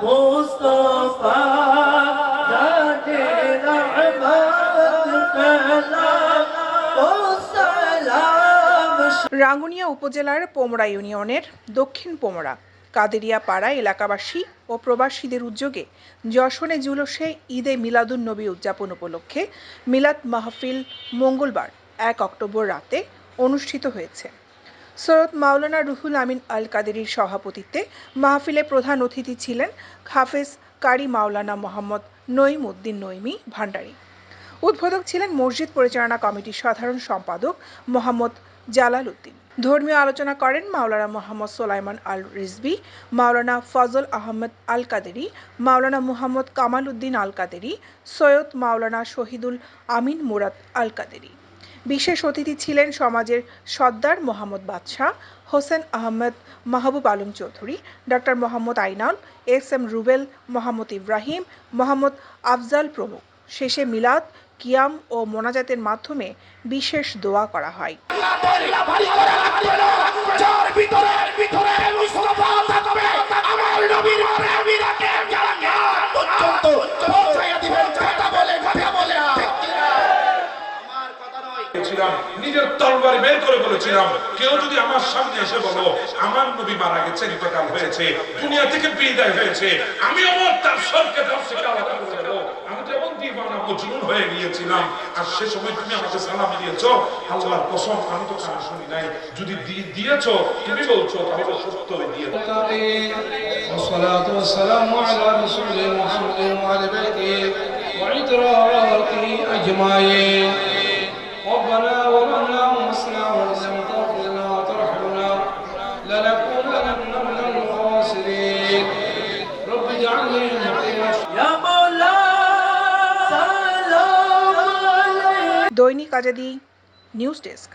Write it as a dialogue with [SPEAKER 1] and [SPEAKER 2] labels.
[SPEAKER 1] মুস্তাফা জানে রহমত কালাম ও সালাম।
[SPEAKER 2] রাঙ্গুনিয়া উপজেলার পোমরা ইউনিয়নের দক্ষিণ পোমরা কাদেরিয়া পাড়া এলাকাবাসী ও প্রবাসীদের উদ্যোগে যশনে জুলুসে ঈদে মিলাদুন নবী উদযাপন উপলক্ষে মিলাদ মাহফিল মঙ্গলবার 1 অক্টোবর রাতে অনুষ্ঠিত হয়েছে। সৈয়দ মাওলানা রুহুল আমিন আল কাদেরীর সভাপতিত্বে মাহফিলে প্রধান অতিথি ছিলেন হাফেজ কারি মাওলানা মোহাম্মদ নঈম উদ্দিন নঈমী ভান্ডারী। উদ্বোধক ছিলেন মসজিদ পরিচালনা কমিটির সাধারণ সম্পাদক মোহাম্মদ জালাল উদ্দিন। ধর্মীয় আলোচনা করেন মাওলানা মোহাম্মদ সোলাইমান আল রিজভী, মাওলানা ফজল আহমেদ আল কাদেরী, মাওলানা মোহাম্মদ কামাল উদ্দিন আল কাদেরী, সৈয়দ মাওলানা শহীদুল আমিন মুরাদ আল কাদেরী। বিশেষ অতিথি ছিলেন সমাজের সর্দার মোহাম্মদ বাদশাহ, হোসেন আহমেদ, মাহবুব আলম চৌধুরী, ডক্টর মোহাম্মদ আইনাল, এস.এম. রুবেল, মোহাম্মদ ইব্রাহিম, মোহাম্মদ আফজাল প্রমুখ। শেষে মিলাদ, কিয়াম ও মোনাজাতের মাধ্যমে বিশেষ দোয়া করা হয়।
[SPEAKER 3] নিজের তরবারি বের করে বলেছিলাম, কেউ যদি আমার সামনে এসে বলো আমার নবী মারা গেছে, ইন্তেকাল হয়েছে, দুনিয়া থেকে বিদায় হয়েছে, আমি আমার তার সরকে আমি যেমন দিবানা মজনুন হয়ে গিয়েছিলাম। আর সে সময় তুমি আমাকে সালাম দিয়েছো, আল্লাহর কসম আমি তো কানে শুনি নাই। যদি দিয়েছো তুমি বলছো তাহলে সত্যই দিয়েছো।
[SPEAKER 4] والصلاة والسلام على رسول محمد وعلى بيته وعتراته أجمعين. ربنا ظلمنا أنفسنا وإن لم تغفر لنا وترحمنا لنكونن من الخاسرين. رب اجعلني مقيما
[SPEAKER 1] ইয়া মাওলা সালাম আলাইহি।
[SPEAKER 2] দৈনিক আজাদী নিউজ ডেস্ক।